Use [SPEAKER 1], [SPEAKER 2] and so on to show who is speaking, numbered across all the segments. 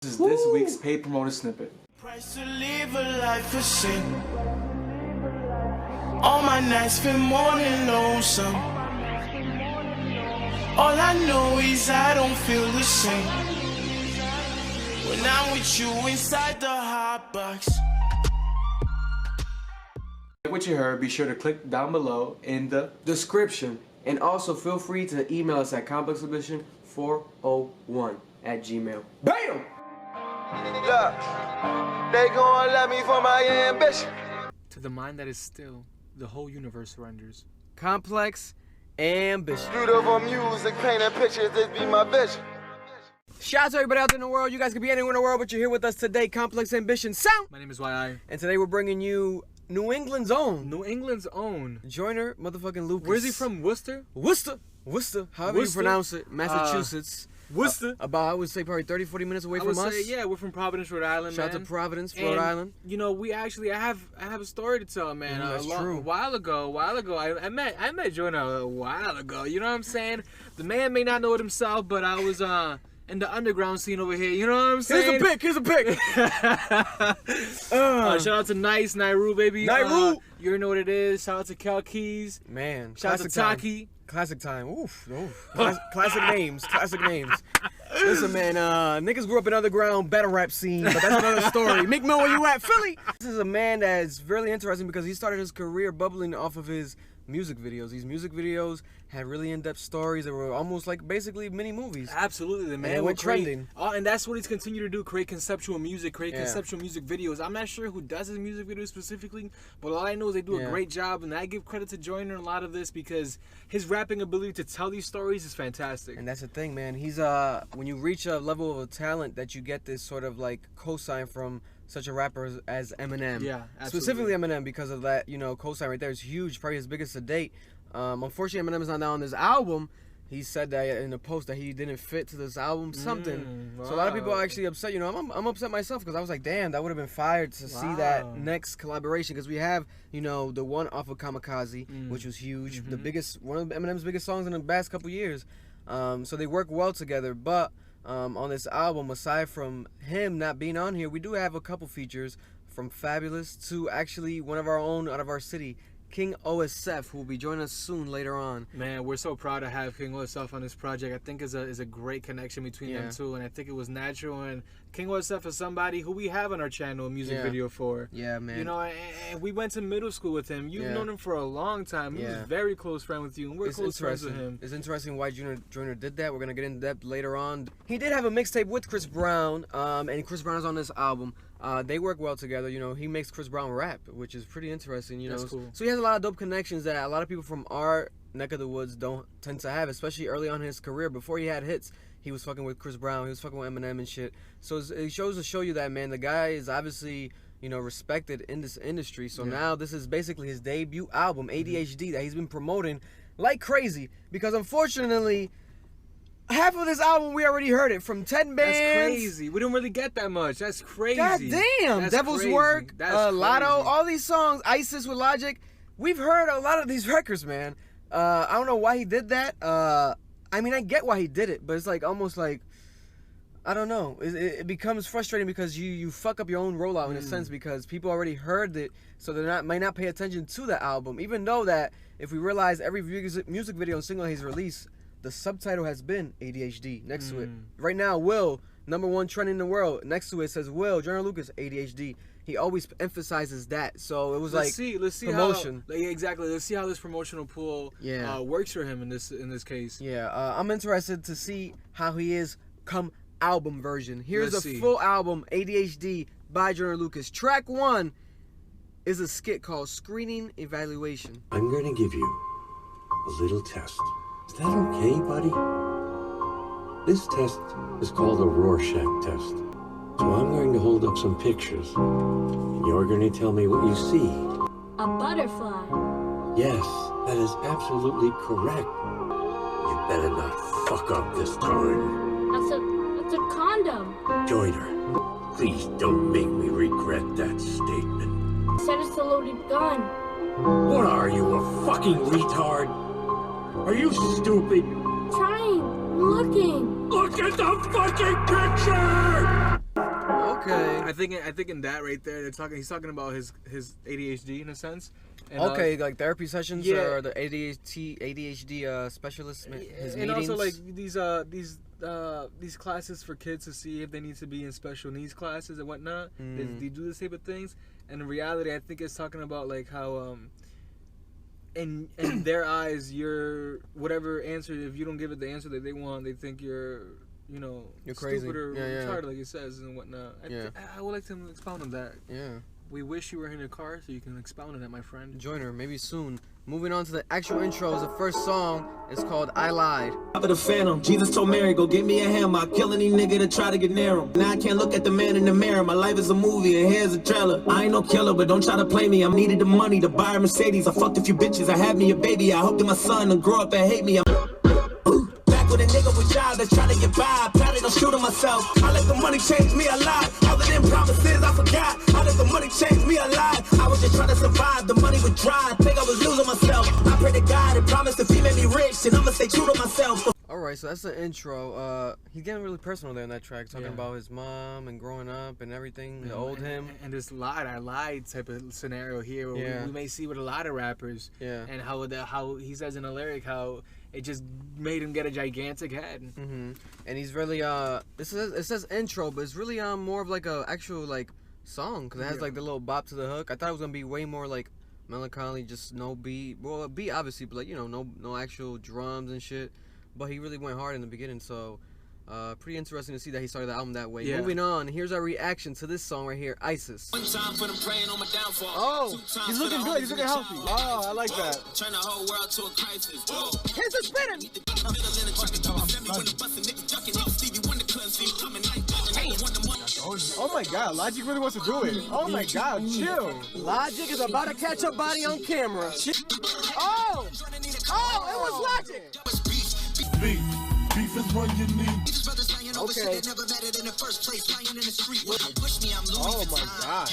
[SPEAKER 1] This is this week's paid promoter snippet.
[SPEAKER 2] Price to live a life of sin. All my nights feel more than lonesome. All I know is I don't feel the same when I'm with you inside the hot box.
[SPEAKER 1] Like what you heard, be sure to click down below in the
[SPEAKER 3] description. And also feel free to email us at complexambition401@gmail. BAM!
[SPEAKER 4] Look, they gon' love me for my ambition.
[SPEAKER 5] To the mind that is still, the whole universe surrenders.
[SPEAKER 3] Complex ambition.
[SPEAKER 4] Beautiful music, painting pictures, this be my vision.
[SPEAKER 3] Shout out to everybody out there in the world. You guys could be anywhere in the world, but you're here with us today. Complex Ambition Sound.
[SPEAKER 5] My name is YI.
[SPEAKER 3] And today we're bringing you New England's own.
[SPEAKER 5] New England's own.
[SPEAKER 3] Joyner motherfucking Lucas.
[SPEAKER 5] Where's he from? Worcester?
[SPEAKER 3] Worcester. However you pronounce it. Massachusetts.
[SPEAKER 5] Worcester.
[SPEAKER 3] About, I would say, probably 30-40 minutes away from us.
[SPEAKER 5] I would say, yeah, we're from Providence, Rhode Island,
[SPEAKER 3] Shout out to Providence, Rhode Island.
[SPEAKER 5] You know, we actually, I have a story to tell, man.
[SPEAKER 3] That's true.
[SPEAKER 5] A while ago, I met Joyner a while ago. You know what I'm saying? The man may not know it himself, but I was in the underground scene over here. You know what I'm saying?
[SPEAKER 3] Here's a pic.
[SPEAKER 5] Shout out to Nairu, baby.
[SPEAKER 3] Nairu.
[SPEAKER 5] You already know what it is. Shout out to Cal Keys.
[SPEAKER 3] Man.
[SPEAKER 5] Shout out to Taki.
[SPEAKER 3] Classic time. Oof. Classic names. Listen, man, niggas grew up in underground battle rap scene, but that's another story. Meek Mill, where you at? Philly! This is a man that's really interesting because he started his career bubbling off of his music videos. These music videos had really in-depth stories that were almost like basically mini movies.
[SPEAKER 5] Absolutely, the man.
[SPEAKER 3] And it went trending.
[SPEAKER 5] And that's what he's continued to do, create conceptual music, conceptual music videos. I'm not sure who does his music videos specifically, but all I know is they do a great job, and I give credit to Joyner in a lot of this because his rapping ability to tell these stories is fantastic.
[SPEAKER 3] And that's the thing, man. He's when you reach a level of talent that you get this sort of like cosign from such a rapper as Eminem.
[SPEAKER 5] Yeah, absolutely.
[SPEAKER 3] Specifically Eminem, because of that, you know, cosign right there is huge, probably his biggest to date. Unfortunately, Eminem is not now on this album. He said that in a post that he didn't fit to this album, something.
[SPEAKER 5] Wow.
[SPEAKER 3] So a lot of people are actually upset. You know, I'm upset myself because I was like, damn, that would have been fired to see that next collaboration, because we have, you know, the one off of Kamikaze, which was huge, the biggest, one of Eminem's biggest songs in the past couple years. So they work well together, but on this album, aside from him not being on here, we do have a couple features, from Fabulous to actually one of our own out of our city, King OSF, who will be joining us soon later on.
[SPEAKER 5] Man, we're so proud to have King OSF on this project. I think is a great connection between them two, and I think it was natural. And King OSF is somebody who we have on our channel a music video for.
[SPEAKER 3] Yeah, man.
[SPEAKER 5] You know, and we went to middle school with him. You've known him for a long time. He was a very close friend with you, and we're close friends with him.
[SPEAKER 3] It's interesting why Joyner did that. We're gonna get into depth later on. He did have a mixtape with Chris Brown, and Chris Brown is on this album. They work well together. You know, he makes Chris Brown rap, which is pretty interesting. You know,
[SPEAKER 5] That's cool.
[SPEAKER 3] So he has a lot of dope connections that a lot of people from our neck of the woods don't tend to have, especially early on in his career. Before he had hits, he was fucking with Chris Brown. He was fucking with Eminem and shit. So it shows to show you that, man, the guy is obviously, you know, respected in this industry. So now this is basically his debut album, ADHD, that he's been promoting like crazy, because unfortunately, half of this album, we already heard it from 10 bands.
[SPEAKER 5] That's crazy. We don't really get that much. That's crazy.
[SPEAKER 3] God damn.
[SPEAKER 5] That's
[SPEAKER 3] Devil's
[SPEAKER 5] crazy.
[SPEAKER 3] Work,
[SPEAKER 5] That's
[SPEAKER 3] Lotto,
[SPEAKER 5] crazy.
[SPEAKER 3] all these songs, ISIS with Logic. We've heard a lot of these records, man. I don't know why he did that. I mean, I get why he did it, but it's like almost like, I don't know. It becomes frustrating because you fuck up your own rollout in a sense, because people already heard it, so they might not pay attention to the album. Even though that if we realize every music video and single he's released, the subtitle has been ADHD next to it. Right now, Will, #1 trend in the world, next to it says Will, Joyner Lucas, ADHD. He always emphasizes that. So it was let's see promotion.
[SPEAKER 5] Exactly. Let's see how this promotional pool works for him in this case.
[SPEAKER 3] Yeah, I'm interested to see how he is come album version. Here's a full album, ADHD by Joyner Lucas. Track 1 is a skit called Screening Evaluation.
[SPEAKER 6] I'm going to give you a little test. Is that okay, buddy? This test is called a Rorschach test. So I'm going to hold up some pictures, and you're going to tell me what you see.
[SPEAKER 7] A butterfly.
[SPEAKER 6] Yes, that is absolutely correct. You better not fuck up this time.
[SPEAKER 7] That's a condom.
[SPEAKER 6] Joyner, please don't make me regret that statement.
[SPEAKER 7] You said it's a loaded gun.
[SPEAKER 6] What are you, a fucking retard? Are you stupid?
[SPEAKER 7] Trying. Looking.
[SPEAKER 6] Look at the fucking picture!
[SPEAKER 5] I think in that right there, he's talking about his ADHD in a sense. And,
[SPEAKER 3] okay, like therapy sessions or the ADHD specialist, his
[SPEAKER 5] and
[SPEAKER 3] meetings.
[SPEAKER 5] also like these classes for kids to see if they need to be in special needs classes and whatnot. They do this type of things, and in reality, I think it's talking about like how in their eyes, you're whatever answer. If you don't give it the answer that they want, they think you're
[SPEAKER 3] crazy.
[SPEAKER 5] stupid or retarded, like it says and whatnot. I would like to expound on that.
[SPEAKER 3] Yeah.
[SPEAKER 5] We wish you were in a car so you can expound on that, my friend.
[SPEAKER 3] Joyner, maybe soon. Moving on to the actual intros, the first song is called I Lied.
[SPEAKER 8] Top of the Phantom, Jesus told Mary, go get me a hammer. I'll kill any nigga to try to get near him. Now I can't look at the man in the mirror. My life is a movie and here's a trailer. I ain't no killer, but don't try to play me. I needed the money to buy a Mercedes. I fucked a few bitches, I had me a baby. I hope that my son will grow up and hate me. With a nigga with job that's trying to get by, probably don't shoot at myself. I let the money change me a lot. Other than promises, I forgot. I let the money change me a lot. I was just trying to survive. The money was dry. I think I was losing myself. I pray to God and promise if he made me rich, and I'ma stay true to myself.
[SPEAKER 3] Alright, so that's the intro. He's getting really personal there in that track, talking about his mom and growing up and everything, the old him.
[SPEAKER 5] And this I lied type of scenario here where we may see with a lot of rappers.
[SPEAKER 3] Yeah.
[SPEAKER 5] And how he says in a lyric how it just made him get a gigantic head.
[SPEAKER 3] Mm-hmm. And he's really, it says intro, but it's really more of like a actual like song, because it has like the little bop to the hook. I thought it was going to be way more like melancholy, just no beat. Well, a beat obviously, but like, no actual drums and shit. But he really went hard in the beginning, so pretty interesting to see that he started the album that way. Moving on, here's our reaction to this song right here, ISIS.
[SPEAKER 5] Oh, he's looking good, he's looking healthy. Oh, I like that.
[SPEAKER 8] Turn the whole world to a crisis.
[SPEAKER 3] Here's the spinning!
[SPEAKER 5] Oh my god, Logic really wants to do it. Oh my god, chill.
[SPEAKER 3] Logic is about to catch a body on camera. Oh! Oh, it was Logic!
[SPEAKER 2] Beef is what you need.
[SPEAKER 3] Okay.
[SPEAKER 5] Oh my god.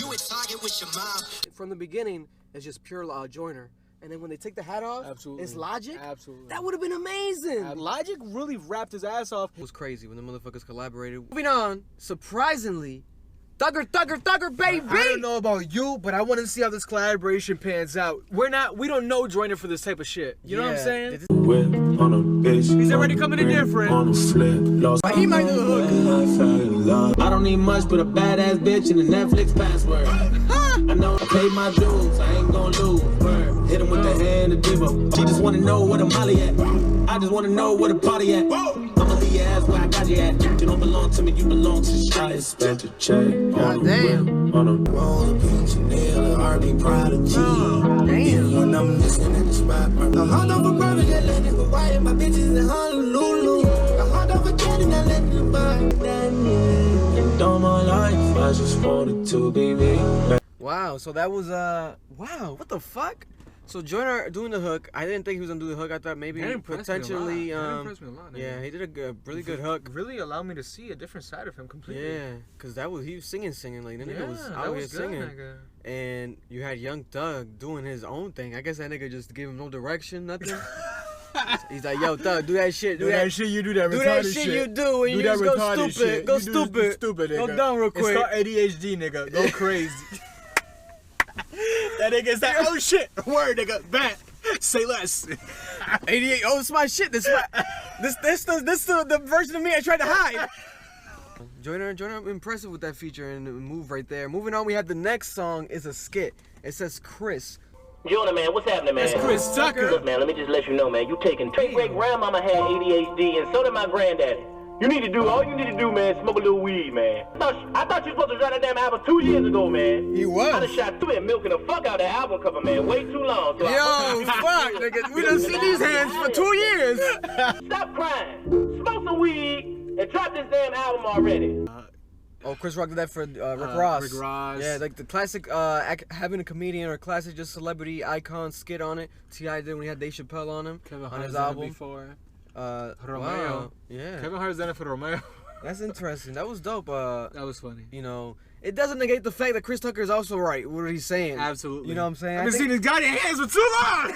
[SPEAKER 3] From the beginning, it's just pure Joyner. And then when they take the hat off, it's Logic?
[SPEAKER 5] Absolutely.
[SPEAKER 3] That would have been amazing.
[SPEAKER 5] Logic really rapped his ass off.
[SPEAKER 3] It was crazy when the motherfuckers collaborated. Moving on, surprisingly, Thugger, baby!
[SPEAKER 5] I don't know about you, but I want to see how this collaboration pans out. We don't know Joyner for this type of shit. You know what I'm saying? He's already coming in different.
[SPEAKER 3] He might do the hook.
[SPEAKER 8] I don't need much but a badass bitch and a Netflix password. I know I paid my dues, I ain't gonna lose. Hit him with the hand of diva. She just wanna know where the molly at. I just wanna know where the party at. I'ma leave your ass where I got you at. You don't belong to me, you belong to the shot. Spent a check on
[SPEAKER 3] damn.
[SPEAKER 8] On a roll of pink Chanel, a R.I.P. Prodigy.
[SPEAKER 3] Damn.
[SPEAKER 8] When I'm missing at the spot, I hard over private, I let it go right. My bitches in Honolulu. I hard over getting, I let it buy that. And all my life, I just wanted to be me.
[SPEAKER 3] Wow, so that was, wow, what the fuck? So Joyner doing the hook, I didn't think he was gonna do the hook. I thought maybe potentially,
[SPEAKER 5] That impressed me a lot.
[SPEAKER 3] yeah, he did a really good hook.
[SPEAKER 5] Really allowed me to see a different side of him completely.
[SPEAKER 3] Yeah, cause he was singing, like the nigga was
[SPEAKER 5] that
[SPEAKER 3] out
[SPEAKER 5] was
[SPEAKER 3] here
[SPEAKER 5] good,
[SPEAKER 3] singing,
[SPEAKER 5] nigga.
[SPEAKER 3] and you had Young Thug doing his own thing. I guess that nigga just gave him no direction, nothing. He's like, yo, Thug, do that shit,
[SPEAKER 5] do that shit you do, that
[SPEAKER 3] do
[SPEAKER 5] retarded
[SPEAKER 3] that shit you do, and you just go stupid,
[SPEAKER 5] shit.
[SPEAKER 3] go
[SPEAKER 5] You do
[SPEAKER 3] stupid,
[SPEAKER 5] stupid, nigga.
[SPEAKER 3] go down real quick.
[SPEAKER 5] It's called ADHD, nigga. Go crazy. That nigga's like, oh shit, word, nigga, bat. Say less.
[SPEAKER 3] 88. Oh, it's my shit. This the version of me I tried to hide. Joyner impressive with that feature and move right there. Moving on, we have the next song is a skit. It says Chris.
[SPEAKER 9] Jonah, man, what's happening, man?
[SPEAKER 5] That's Chris Tucker.
[SPEAKER 9] Look, man, let me just let you know, man. You taking great grandmama had ADHD, and so did my granddaddy. All you need to do, man, smoke a little weed, man. I thought you were supposed to drop that damn album 2 years ago, man.
[SPEAKER 3] He was.
[SPEAKER 9] I done shot through it milking the fuck out of that album cover, man. Way too long. So
[SPEAKER 3] Yo, fuck, nigga. We done seen these hands for 2 years.
[SPEAKER 9] Stop crying. Smoke some weed and drop this damn album already.
[SPEAKER 3] Oh, Chris Rock did that for Rick Ross.
[SPEAKER 5] Rick Ross.
[SPEAKER 3] Yeah, like the classic having a comedian or classic just celebrity icon skit on it. T.I. did when he had Dave Chappelle on him
[SPEAKER 5] Kevin
[SPEAKER 3] on
[SPEAKER 5] Hart's
[SPEAKER 3] his
[SPEAKER 5] done it
[SPEAKER 3] album.
[SPEAKER 5] before.
[SPEAKER 3] Romeo.
[SPEAKER 5] Wow.
[SPEAKER 3] Yeah.
[SPEAKER 5] Kevin Hart's done it for Romeo.
[SPEAKER 3] That's interesting. That was dope.
[SPEAKER 5] That was funny.
[SPEAKER 3] You know, it doesn't negate the fact that Chris Tucker is also right with what he's saying.
[SPEAKER 5] Absolutely.
[SPEAKER 3] You know what I'm saying?
[SPEAKER 5] I've been seeing this guy in hands for too long.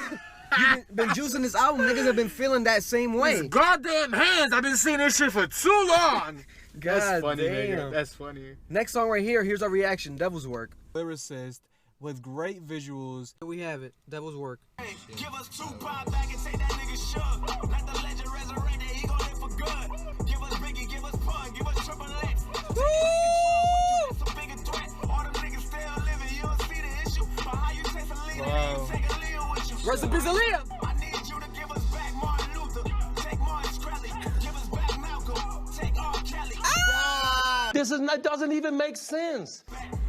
[SPEAKER 3] You've been juicing this album. Niggas have been feeling that same way.
[SPEAKER 5] These goddamn hands. I've been seeing this shit for too long. That's
[SPEAKER 3] God
[SPEAKER 5] funny,
[SPEAKER 3] damn.
[SPEAKER 5] nigga. That's funny.
[SPEAKER 3] Next song right here. Here's our reaction. Devil's Work.
[SPEAKER 5] Lyricist with great visuals.
[SPEAKER 3] We have it. Devil's Work.
[SPEAKER 8] Give us 2 pop back and say that nigga shook. Let the legend resurrect it, he gon' live for good. Give us Biggie, give us Pun, give us Triple X. Woo! That's a bigger threat. All them niggas still living, you don't see the issue. But how you take a leader,
[SPEAKER 5] Wow.
[SPEAKER 8] take a Leo with you.
[SPEAKER 3] Rest in peace, Aaliyah.
[SPEAKER 8] I need you to give us back Martin Luther. Take Martin Shkreli. Give us back Malcolm. Take R. Kelly.
[SPEAKER 6] Doesn't even make sense.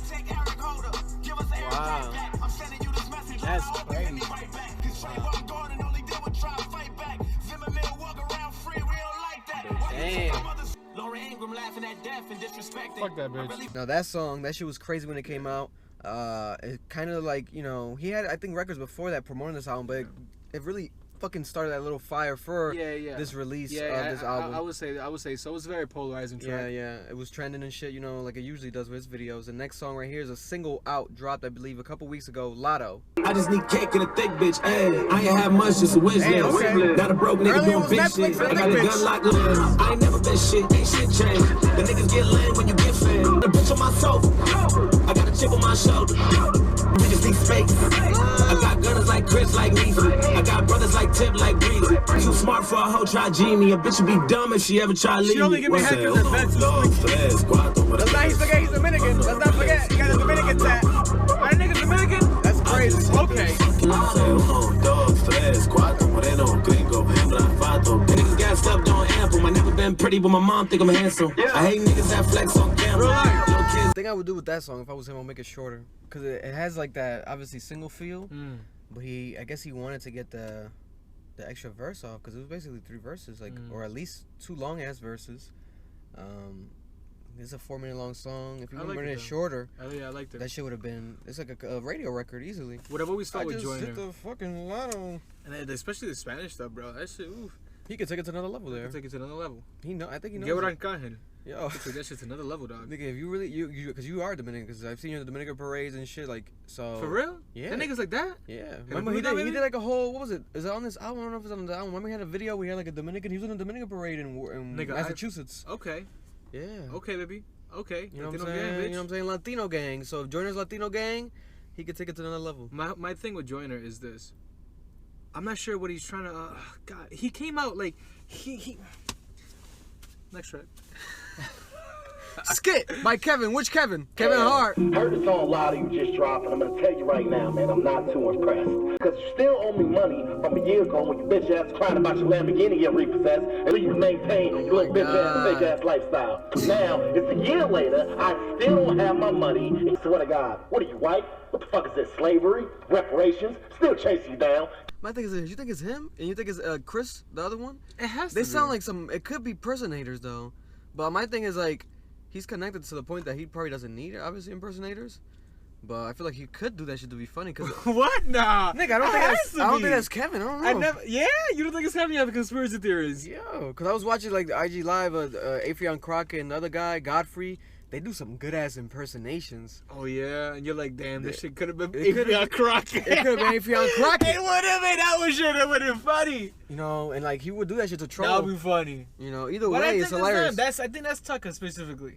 [SPEAKER 8] Take Eric Holder. Give us Eric back. I'm sending you this message.
[SPEAKER 3] That's crazy.
[SPEAKER 8] Right back. Cause Trayvon Gordon only did what try to fight back. Zimmerman walk around free, we don't like that.
[SPEAKER 3] Damn.
[SPEAKER 8] Laura Ingram laughing at death and disrespecting.
[SPEAKER 5] Fuck that bitch.
[SPEAKER 3] Now that song, that shit was crazy when it came out. It kind of like, you know, he had, I think, records before that promoting this album, but it really fucking started that little fire for this release of this album.
[SPEAKER 5] I would say so. It was a very polarizing track.
[SPEAKER 3] Yeah, it was trending and shit, you know, like it usually does with his videos. The next song right here is a single out, dropped, I believe, a couple weeks ago, Lotto.
[SPEAKER 8] I just need cake and a thick bitch, ayy. I ain't have much, just a wish list.
[SPEAKER 3] okay.
[SPEAKER 8] Not a broke nigga
[SPEAKER 3] Earlier
[SPEAKER 8] doing
[SPEAKER 3] was
[SPEAKER 8] big
[SPEAKER 3] Netflix
[SPEAKER 8] shit.
[SPEAKER 3] and
[SPEAKER 8] I got a
[SPEAKER 3] thick
[SPEAKER 8] gun
[SPEAKER 3] bitch.
[SPEAKER 8] locked list. I ain't never been shit, ain't shit changed. The niggas get laid when you get fame. The bitch on my sofa. I got a chip on my shoulder. Niggas need space. I got gunners like Chris, like Neezy. I got brothers like Tip, like Breezy. Too smart for a hoe, try G me. A bitch would be dumb if she ever try leave me.
[SPEAKER 5] She only give me head because of that.
[SPEAKER 3] Let's not forget he's Dominican. Let's not forget, he got a Dominican tat.
[SPEAKER 5] My nigga's Dominican?
[SPEAKER 3] That's crazy.
[SPEAKER 5] Okay.
[SPEAKER 8] Niggas got stuff on ample. I never been pretty, but my mom think I'm handsome. I hate niggas that flex on camera. Little kids.
[SPEAKER 3] The thing I would do with that song, if I was him, I'll make it shorter. Because it has like that, obviously, single feel. But I guess he wanted to get the extra verse off, because it was basically 3 verses, like, or at least 2 long ass verses. It's a 4-minute long song. If you would have made it shorter,
[SPEAKER 5] Oh yeah, I liked it.
[SPEAKER 3] that shit would have been, it's like a radio record easily.
[SPEAKER 5] What I've always felt with
[SPEAKER 3] just
[SPEAKER 5] Joyner,
[SPEAKER 3] hit the fucking lotto.
[SPEAKER 5] and especially the Spanish stuff, bro. That shit, oof.
[SPEAKER 3] He could take it to another level there.
[SPEAKER 5] Take it to another level.
[SPEAKER 3] I think he knows.
[SPEAKER 5] Get what
[SPEAKER 3] it.
[SPEAKER 5] I'm cutting.
[SPEAKER 3] Yo.
[SPEAKER 5] That shit's another level, dog.
[SPEAKER 3] Nigga, if you really, because you are Dominican, because I've seen you in the Dominican parades and shit, like, so.
[SPEAKER 5] For real?
[SPEAKER 3] Yeah.
[SPEAKER 5] That nigga's like that?
[SPEAKER 3] Yeah.
[SPEAKER 5] Can
[SPEAKER 3] Remember
[SPEAKER 5] I
[SPEAKER 3] he
[SPEAKER 5] prove that,
[SPEAKER 3] did
[SPEAKER 5] maybe?
[SPEAKER 3] like a whole, what was it? Is it on this album? I don't know if it's on the album. Remember he had a video where he had like a Dominican, he was in a Dominican parade in
[SPEAKER 5] Nigga,
[SPEAKER 3] Massachusetts.
[SPEAKER 5] Okay.
[SPEAKER 3] Yeah.
[SPEAKER 5] Okay, baby. Okay.
[SPEAKER 3] You know what I'm
[SPEAKER 5] Latino
[SPEAKER 3] saying?
[SPEAKER 5] gang, bitch.
[SPEAKER 3] You know what I'm saying? Latino gang. So if Joyner's Latino gang, he could take it to another level.
[SPEAKER 5] My thing with Joyner is this. I'm not sure what he's trying to. God, he came out like he. Next track.
[SPEAKER 3] Skit by Kevin. Which Kevin? Kevin Hart.
[SPEAKER 9] Heard the song Lotto you just dropped, and I'm gonna tell you right now, man, I'm not too impressed. Because you still owe me money from a year ago when you bitch ass cried about your Lamborghini get repossessed, and so you can maintain your little bitch ass, fake ass lifestyle. Now, it's a year later, I still don't have my money. I swear to God, what are you, white? What the fuck is this, slavery? Reparations? Still chasing you down.
[SPEAKER 3] My thing is this, you think it's him? And you think it's Chris, the other one?
[SPEAKER 5] It has to
[SPEAKER 3] They
[SPEAKER 5] be.
[SPEAKER 3] sound like it could be impersonators though. But my thing is like, he's connected to the point that he probably doesn't need, obviously, impersonators. But I feel like he could do that shit to be funny. Cause
[SPEAKER 5] What? Nah.
[SPEAKER 3] nigga, I don't think that's Kevin. I don't know.
[SPEAKER 5] Yeah, you don't think it's Kevin? You have the conspiracy theories.
[SPEAKER 3] Yo, cause I was watching like the IG live of Afion Crockett and the other guy, Godfrey. They do some good ass impersonations.
[SPEAKER 5] Oh yeah, and you're like, damn, this shit could have been
[SPEAKER 3] It could've
[SPEAKER 5] Afion Crockett.
[SPEAKER 3] It could have been Afion Crockett.
[SPEAKER 5] It would have been. That was shit. It would have been funny.
[SPEAKER 3] You know, and like he would do that shit to troll.
[SPEAKER 5] That would be funny.
[SPEAKER 3] You know, either
[SPEAKER 5] But I
[SPEAKER 3] way,
[SPEAKER 5] think
[SPEAKER 3] it's
[SPEAKER 5] that's
[SPEAKER 3] hilarious.
[SPEAKER 5] them. I think that's Tucker specifically.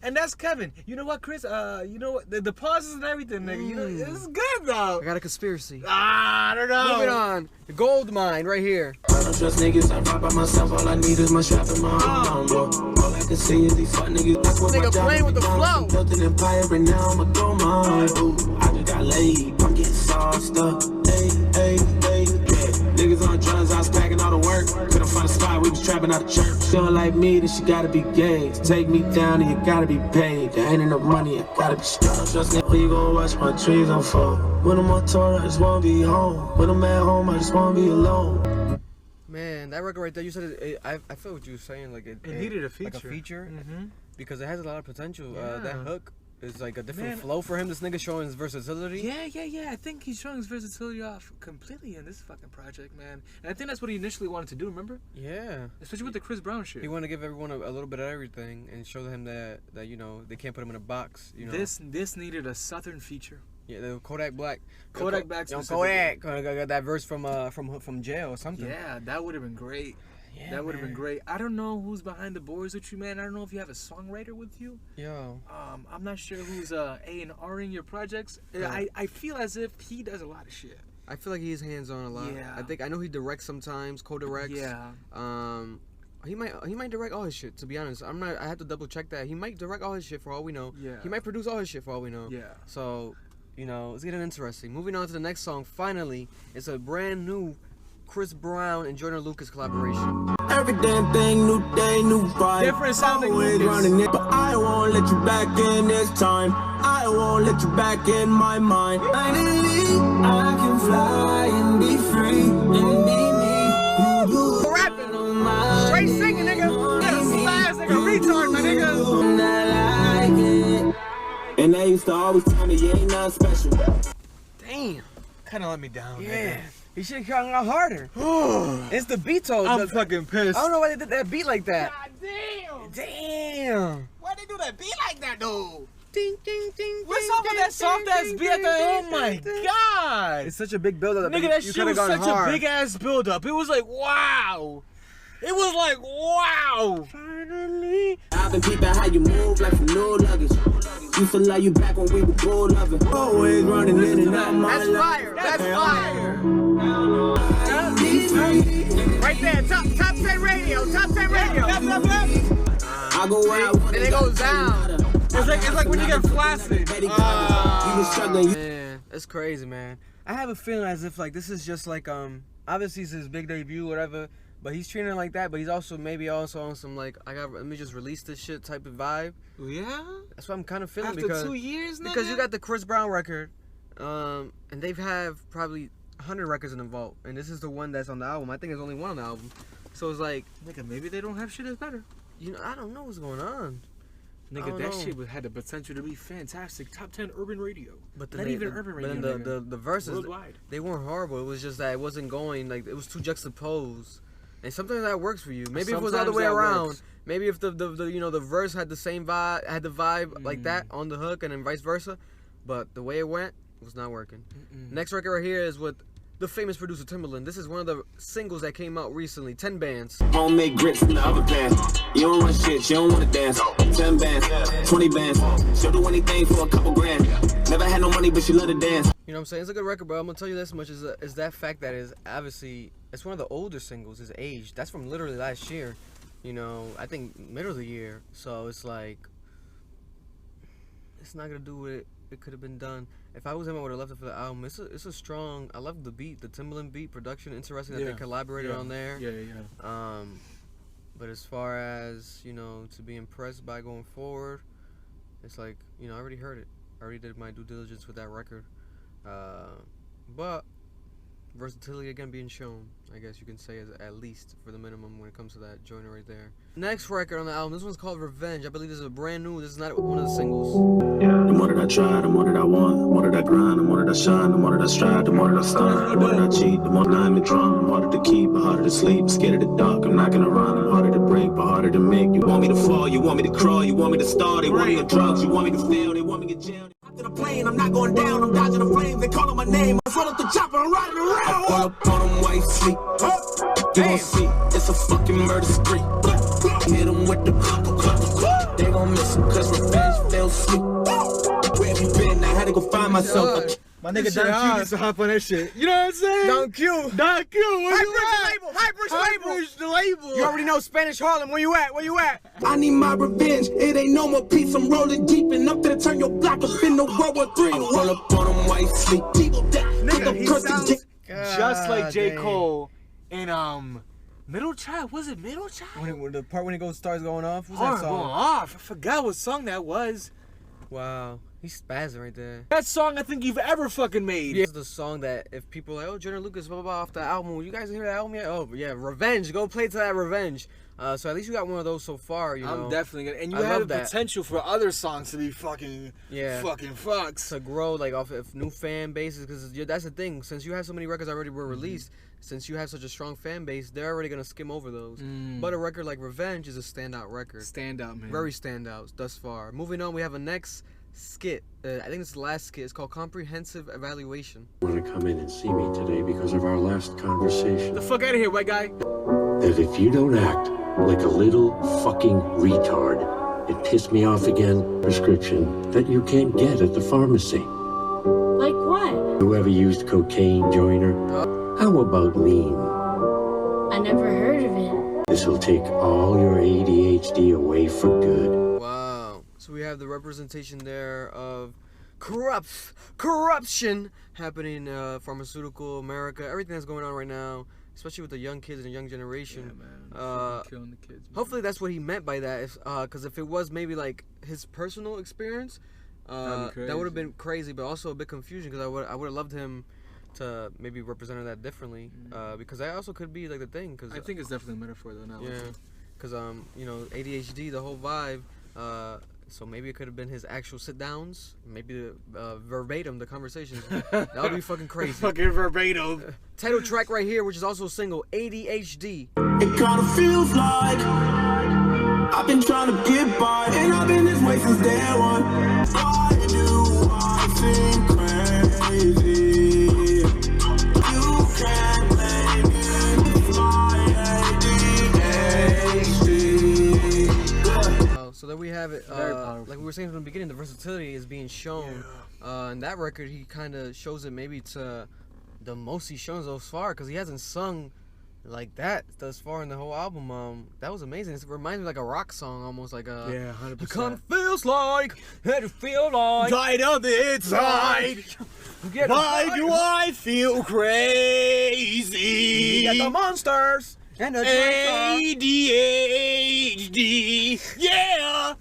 [SPEAKER 5] And that's Kevin. You know what, Chris? You know what? The pauses and everything, nigga. You know, it's good though.
[SPEAKER 3] I got a conspiracy.
[SPEAKER 5] I don't know.
[SPEAKER 3] Moving on. The gold mine right here.
[SPEAKER 8] I don't trust niggas, I rap by myself, all I need is my strap and my arm, bro. All I can see is these fuck niggas. That's what
[SPEAKER 3] Nigga
[SPEAKER 8] my job
[SPEAKER 3] playing with the
[SPEAKER 8] become.
[SPEAKER 3] flow.
[SPEAKER 8] Built an empire, and now I'ma go mine. Ooh, I just got laid, I'm getting sauced up. Hey, yeah. Niggas on drugs, I was packing all the work. Couldn't find a spot, we was trapping out of church. She don't like me, then she gotta be gay. Take me down, and you gotta be paid. There ain't enough money, I gotta be strong. Trust nigga, we gon' watch my trees unfold. When I'm on tour, I just wanna be home. When I'm at home, I just wanna be alone.
[SPEAKER 3] Man, that record right there, you said I feel what you were saying. Like it
[SPEAKER 5] needed a
[SPEAKER 3] Like a
[SPEAKER 5] feature.
[SPEAKER 3] feature.
[SPEAKER 5] Mm-hmm.
[SPEAKER 3] Because it has a lot of potential.
[SPEAKER 5] Yeah.
[SPEAKER 3] That hook is like a different
[SPEAKER 5] Man.
[SPEAKER 3] flow for him. This nigga showing his versatility.
[SPEAKER 5] Yeah. I think he's showing his versatility off completely in this fucking project, man. And I think that's what he initially wanted to do. Remember?
[SPEAKER 3] Yeah.
[SPEAKER 5] Especially with the Chris Brown shit.
[SPEAKER 3] He wanted to give everyone a little bit of everything and show them that you know they can't put him in a box. You know.
[SPEAKER 5] This needed a southern feature.
[SPEAKER 3] Yeah, the Kodak Black.
[SPEAKER 5] Kodak Black.
[SPEAKER 3] Kodak got that verse from jail or something.
[SPEAKER 5] Yeah, that would have been great.
[SPEAKER 3] Yeah,
[SPEAKER 5] that would have been great. I don't know who's behind the boards with you, man. I don't know if you have a songwriter with you.
[SPEAKER 3] Yo.
[SPEAKER 5] I'm not sure who's A&Ring your projects. I feel as if he does a lot of shit.
[SPEAKER 3] I feel like he's hands on a lot.
[SPEAKER 5] Yeah.
[SPEAKER 3] I know he directs sometimes, co-directs.
[SPEAKER 5] Yeah.
[SPEAKER 3] He might direct all his shit. To be honest, I have to double check that. He might direct all his shit for all we know.
[SPEAKER 5] Yeah.
[SPEAKER 3] He might produce all his shit for all we know.
[SPEAKER 5] Yeah.
[SPEAKER 3] So, it's getting interesting. Moving on to the next song. Finally, it's a brand new Chris Brown and Joyner Lucas collaboration.
[SPEAKER 8] Every damn thing, new day, new vibe.
[SPEAKER 5] Different sounding
[SPEAKER 8] Always
[SPEAKER 5] Lucas.
[SPEAKER 8] running it, but I won't let you back in this time. I won't let you back in my mind. Finally, I can fly and be free and be me. You
[SPEAKER 3] Rapping, straight singing, nigga. Spaz, nigga, retard, my nigga.
[SPEAKER 8] I like it. And they used to always tell me you ain't nothing special.
[SPEAKER 3] Damn.
[SPEAKER 5] Kind of let me down.
[SPEAKER 3] Yeah. He should have gone out harder. It's the beat, though.
[SPEAKER 5] I'm fucking pissed.
[SPEAKER 3] I don't know why they did that beat like that.
[SPEAKER 5] God damn.
[SPEAKER 3] Damn.
[SPEAKER 5] Why'd they do that beat like that, though?
[SPEAKER 3] Ding, ding, ding.
[SPEAKER 5] What's up with that soft ass beat at the end? Oh my god.
[SPEAKER 3] It's such a big build-up.
[SPEAKER 5] Nigga, that shit was such a big ass build-up. It was like, wow. It was like, wow.
[SPEAKER 3] Finally.
[SPEAKER 8] I've been peeping how you move like some new luggage. Used to love you back when we were bull loving. Always running in and out my
[SPEAKER 3] That's fire. That's fire.
[SPEAKER 5] Right there, top 10 radio, top 10 radio.
[SPEAKER 8] I go where I want
[SPEAKER 3] And it goes down.
[SPEAKER 5] It's like when you get flaccid.
[SPEAKER 8] You was struggling.
[SPEAKER 3] Man, it's crazy, man. I have a feeling as if like this is just like obviously it's his big debut, whatever. But he's treating it like that. But he's also maybe also on some like let me just release this shit type of vibe.
[SPEAKER 5] Yeah.
[SPEAKER 3] That's what I'm kind of feeling
[SPEAKER 5] After
[SPEAKER 3] because
[SPEAKER 5] 2 years now.
[SPEAKER 3] because you got the Chris Brown record, and they've have probably 100 records in the vault, and this is the one that's on the album. I think there's only one on the album, so it's like
[SPEAKER 5] nigga, maybe they don't have shit that's better.
[SPEAKER 3] I don't know what's going on.
[SPEAKER 5] Nigga, that shit had the potential to be fantastic. Top 10 urban radio.
[SPEAKER 3] But
[SPEAKER 5] not even urban radio.
[SPEAKER 3] But then the verses,
[SPEAKER 5] worldwide.
[SPEAKER 3] They weren't horrible. It was just that it wasn't going like it was too juxtaposed. And sometimes that works for you. Maybe if it was the other way around. Maybe if the the verse had the same vibe, had the vibe like that on the hook, and then vice versa. But the way it went was not working. Next record right here is with the famous producer Timbaland. This is one of the singles that came out recently. 10 bands.
[SPEAKER 8] Homemade grits in the other pants. You don't run shit, you don't wanna dance. 10 bands, 20 bands. She'll do anything for a couple grand. Never had no money, but she love to dance.
[SPEAKER 3] You know what I'm saying? It's a good record, bro. I'm gonna tell you this much: is that fact that is obviously it's one of the older singles. His age. That's from literally last year. I think middle of the year. So it's like it's not gonna do what it could have been done. If I was him, I would have left it for the album. It's a strong. I love the beat, the Timbaland beat, production. Interesting that they collaborated on there.
[SPEAKER 5] Yeah.
[SPEAKER 3] But as far as to be impressed by going forward, it's like I already heard it. I already did my due diligence with that record. But versatility again being shown, I guess you can say, is at least for the minimum when it comes to that Joyner right there. Next record on the album, this one's called Revenge. I believe this is a brand new. This is not one of the singles.
[SPEAKER 8] The more that I try, the more that I want. The more that I grind, the more that I shine. The more that I strive, the more that I start. The more that I cheat, the more that I'm in trauma. I'm harder to keep, but harder to sleep. Scared of the dark, I'm not gonna run. I'm harder to break, but harder to make. You want me to fall, you want me to crawl, you want me to start. They want me to drugs, you want me to fail, they want me to jail. After the plane, I'm not going down, I'm dodging the flames. They calling my name. I roll up the chopper, I'm riding around. I pull up on them white sleep. You gon' see, it's a fucking murder spree. Hit them with the they gon' miss him cause revenge fell asleep. Where have you been? I had to go find myself.
[SPEAKER 5] My nigga Don Q used to hop on that shit. You know what I'm saying?
[SPEAKER 3] Don Q.
[SPEAKER 5] Where you at?
[SPEAKER 3] High Bridge the label. You already know Spanish Harlem. Where you at?
[SPEAKER 8] I need my revenge. It ain't no more peace. I'm rolling deep enough to turn your block up in the World War III. I roll up on them white sleep.
[SPEAKER 3] Nigga, he sounds
[SPEAKER 5] just like J. Cole in Middle Child. Was it Middle Child?
[SPEAKER 3] When the part when it starts going off. What's that song?
[SPEAKER 5] Going off. I forgot what song that was.
[SPEAKER 3] Wow. He's spazzing right there.
[SPEAKER 5] That song I think you've ever fucking made.
[SPEAKER 3] Yeah. This is the song that if people are like, oh, Joyner Lucas, blah, blah, blah, off the album. You guys hear that album yet? Oh, yeah, Revenge. Go play to that Revenge. So at least you got one of those so far,
[SPEAKER 5] I'm definitely gonna. And you have the potential for other songs to be fucking fucks.
[SPEAKER 3] To grow, like, off of new fan bases. Because that's the thing. Since you have so many records already were released, since you have such a strong fan base, they're already going to skim over those. But a record like Revenge is a standout record.
[SPEAKER 5] Standout, man.
[SPEAKER 3] Very standout thus far. Moving on, we have a next skit. I think it's the last skit. It's called Comprehensive Evaluation.
[SPEAKER 6] Want to come in and see me today because of our last conversation.
[SPEAKER 5] The fuck out of here, white guy.
[SPEAKER 6] That if you don't act like a little fucking retard and piss me off again, prescription that you can't get at the pharmacy.
[SPEAKER 7] Like what?
[SPEAKER 6] Whoever used cocaine, Joyner? How about lean?
[SPEAKER 7] I never heard of it.
[SPEAKER 6] This will take all your ADHD away for good.
[SPEAKER 3] Wow. So we have the representation there of corruption happening in pharmaceutical America. Everything that's going on right now, especially with the young kids and the young generation.
[SPEAKER 5] Yeah, man. Killing the kids. Man.
[SPEAKER 3] Hopefully that's what he meant by that. Because if it was maybe like his personal experience, that would have been crazy, but also a bit confusing because I would have loved him to maybe represent that differently. Because that also could be like the thing. Cause,
[SPEAKER 5] I think it's definitely a metaphor though. Not
[SPEAKER 3] yeah. Because you know, ADHD, the whole vibe. So maybe it could have been his actual sit downs, maybe verbatim the conversations. That would be fucking crazy.
[SPEAKER 5] Fucking verbatim.
[SPEAKER 3] Title track right here, which is also a single, ADHD.
[SPEAKER 8] It kinda feels like I've been trying to get by, and I've been this way since day one. Why do I think crazy? You can't blame me. My ADHD.
[SPEAKER 3] So there we have it. Like we were saying from the beginning, the versatility is being shown. In that record, he kind of shows it maybe to the most he's shown thus far, because he hasn't sung like that thus far in the whole album. That was amazing. It reminds me of like a rock song, almost like a.
[SPEAKER 5] Yeah, 100%.
[SPEAKER 3] It kind of feels like, it feel like.
[SPEAKER 5] Died on the inside. Why do I feel crazy?
[SPEAKER 3] Get the monsters and the
[SPEAKER 5] ADHD. Yeah.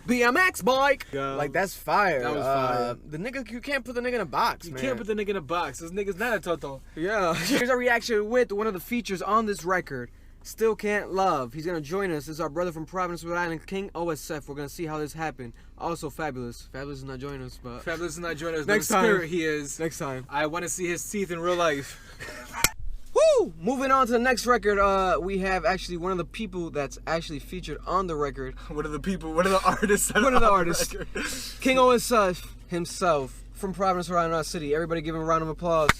[SPEAKER 3] BMX bike.
[SPEAKER 5] Yo,
[SPEAKER 3] like that's fire.
[SPEAKER 5] That was fire.
[SPEAKER 3] The nigga, you can't put the nigga in a box, man.
[SPEAKER 5] You can't put the nigga in a box. This nigga's not a toto.
[SPEAKER 3] Yeah. Here's our reaction with one of the features on this record. Still Can't Love. He's gonna join us. This is our brother from Providence, Rhode Island, King OSF. We're gonna see how this happened. Also Fabulous. Fabulous is not joining us, but
[SPEAKER 5] Fabulous is not joining us.
[SPEAKER 3] Next
[SPEAKER 5] the
[SPEAKER 3] time.
[SPEAKER 5] Spirit he is.
[SPEAKER 3] Next time.
[SPEAKER 5] I want to see his teeth in real life.
[SPEAKER 3] Woo! Moving on to the next record, we have actually one of the people that's actually featured on the record.
[SPEAKER 5] What are the people? What are the artists?
[SPEAKER 3] One of the artists. King OSF himself from Providence, Rhode Island City. Everybody give him a round of applause.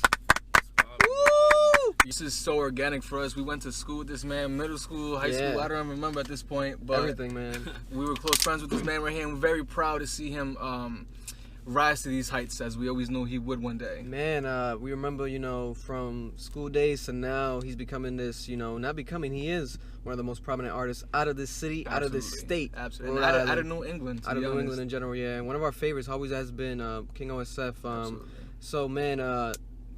[SPEAKER 3] Woo!
[SPEAKER 5] This is so organic for us. We went to school with this man, middle school, high school. I don't even remember at this point, but
[SPEAKER 3] everything, man.
[SPEAKER 5] We were close friends with this man right here, and we're very proud to see him rise to these heights as we always knew he would one day.
[SPEAKER 3] Man, we remember, you know, from school days to now, he's becoming this, you know, not becoming, he is one of the most prominent artists out of this city, out of this state.
[SPEAKER 5] Absolutely. Out of New England.
[SPEAKER 3] Out of New England in general, yeah. And one of our favorites always has been King OSF. So, man,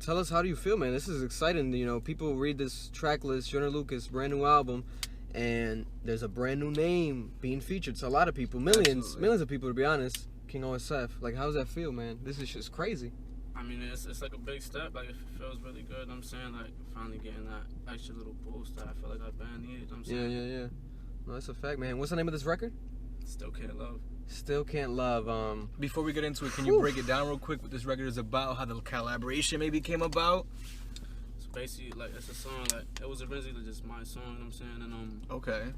[SPEAKER 3] tell us, how do you feel, man? This is exciting. You know, people read this track list, Joyner Lucas, brand new album, and there's a brand new name being featured. So a lot of people, millions of people, to be honest. King OSF, like, how does that feel, man? This is just crazy.
[SPEAKER 10] I mean, it's like a big step. Like, it feels really good. I'm saying, like, finally getting that extra little boost that I feel like I've been needed. I'm saying.
[SPEAKER 3] Yeah. No, that's a fact, man. What's the name of this record?
[SPEAKER 10] Still Can't Love.
[SPEAKER 3] Still Can't Love.
[SPEAKER 5] Before we get into it, can you break it down real quick what this record is about, how the collaboration maybe came about?
[SPEAKER 10] So basically, like, it's a song, like, it was originally just my song, you know what I'm saying? And,
[SPEAKER 5] okay.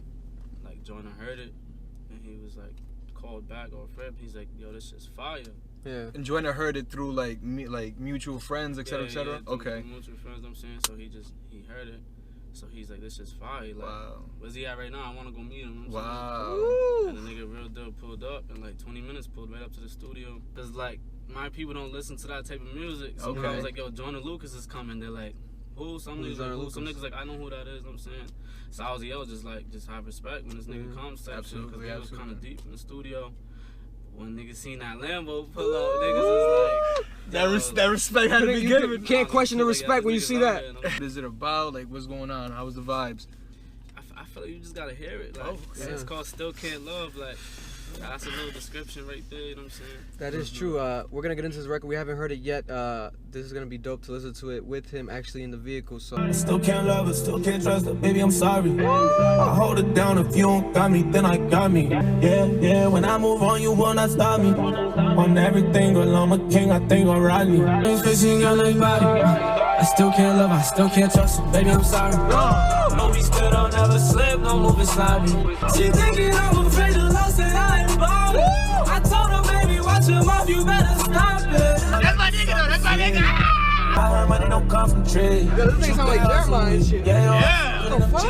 [SPEAKER 10] Like, Joyner heard it, and he was, like, called back off rip. He's like, yo, this is fire.
[SPEAKER 3] Yeah.
[SPEAKER 5] And Joyner heard it through like mutual friends, etc., etc.
[SPEAKER 10] Yeah,
[SPEAKER 5] okay.
[SPEAKER 10] Mutual friends, I'm saying. So he heard it. So he's like, this is fire. Like,
[SPEAKER 5] wow.
[SPEAKER 10] Where's he at right now? I want to go meet him.
[SPEAKER 5] Wow.
[SPEAKER 10] And the nigga real dope pulled up in like 20 minutes, pulled right up to the studio. Cause like my people don't listen to that type of music. So when I was like, yo, Joyner Lucas is coming. They're like, who? Some niggas like, who? Some niggas like, I know who that is. You know what I'm saying. So I was just have respect when this nigga comes type shit. Cause they was kind of deep in the studio. When niggas seen that Lambo pull up, niggas was like,
[SPEAKER 5] that respect had to be given.
[SPEAKER 3] Can't question the respect when you see that.
[SPEAKER 5] What is it about? Like, what's going on? How was the vibes?
[SPEAKER 10] I feel like you just gotta hear it. Like, it's called Still Can't Love. Like, that's a little description right there. You know what I'm saying?
[SPEAKER 3] That is true. We're gonna get into this record. We haven't heard it yet. This is gonna be dope to listen to it with him actually in the vehicle. So
[SPEAKER 8] I still can't love her, still can't trust her. Baby, I'm sorry. I hold it down. If you don't got me, then I got me. Yeah. When I move on, you will not stop me. On everything, girl, I'm a king. I think I'll ride me. Fishing girl like body. I still can't love, I still can't trust her. Baby, I'm sorry. No, we still don't ever slip, no moving sloppy. She thinking I'm afraid to lose, and I ain't bought it. I told her, baby, watch your mouth, you better stop it.
[SPEAKER 2] That's my nigga though, that's my nigga.
[SPEAKER 8] I heard money don't come from trees.
[SPEAKER 3] Yo, this thing sound like Jeremiah and shit.
[SPEAKER 8] Yeah.
[SPEAKER 3] What the fuck?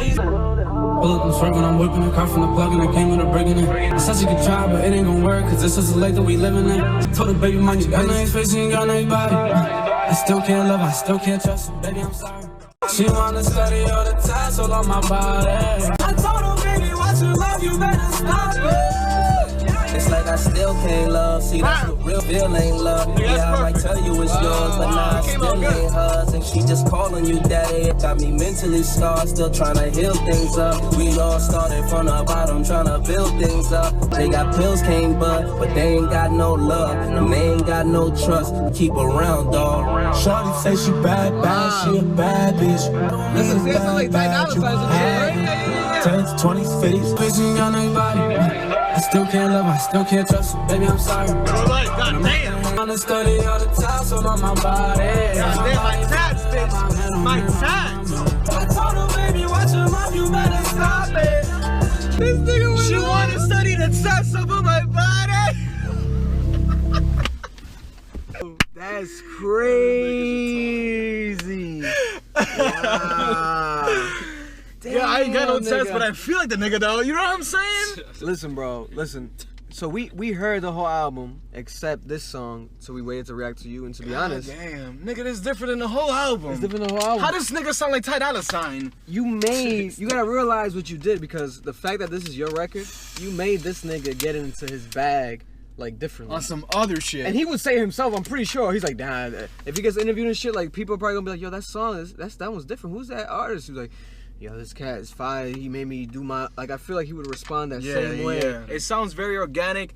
[SPEAKER 11] Pull up and swerve when I'm whipping the car from the plug and I came with a brick in it. I said she could try, but it ain't gonna work, cause this is the life that we living in. Told her, baby, mind you got no face, you ain't got no body. I still can't love, I still can't trust her, baby, I'm sorry. She wanna study all the tassel on my body. I told her, baby, watch your mouth, you better stop it. It's like I still can't love. See, that's what real feel ain't love. Yeah, I might tell you it's yours, but nah, it still ain't hers. And she just calling you daddy. It got me mentally scarred, still trying to heal things up. We all started from the bottom, trying to build things up. They got pills, can't bud, but they ain't got no love. And they ain't got no trust. Keep around, dog. Shorty say she bad, she a bad bitch.
[SPEAKER 3] Listen, it sound like Untitled Chapter.
[SPEAKER 11] 10s, 20s, 50s, bitch, you ain't got nobody. I still can't love, I still can't trust you, baby, I'm sorry.
[SPEAKER 2] Goddamn.
[SPEAKER 11] I'm gonna study all the tassel on my body.
[SPEAKER 2] Goddamn, my tats, bitch. My tats.
[SPEAKER 11] I told her, baby, watch your mouth, you better stop it.
[SPEAKER 3] This nigga was
[SPEAKER 2] She wanna study the tats up on my body.
[SPEAKER 3] That's crazy. Wow.
[SPEAKER 5] Yeah, I ain't got no
[SPEAKER 3] Damn,
[SPEAKER 5] test,
[SPEAKER 3] nigga.
[SPEAKER 5] but I feel like the nigga though. You know what I'm saying?
[SPEAKER 3] Listen, bro. Listen. So we heard the whole album except this song, so we waited to react to you. And to be honest,
[SPEAKER 5] damn, nigga, this different than the whole album.
[SPEAKER 3] it's different than the whole album.
[SPEAKER 5] How does nigga sound like Untitled?
[SPEAKER 3] You gotta realize what you did, because the fact that this is your record, you made this nigga get into his bag like differently.
[SPEAKER 5] On some other shit.
[SPEAKER 3] And he would say himself, I'm pretty sure, he's like, nah, if he gets interviewed and shit, like people are probably gonna be like, yo, that song that one's different. Who's that artist? He's like, yo, this cat is fire. He made me do my, like, I feel like he would respond that same way.
[SPEAKER 5] Yeah. It sounds very organic.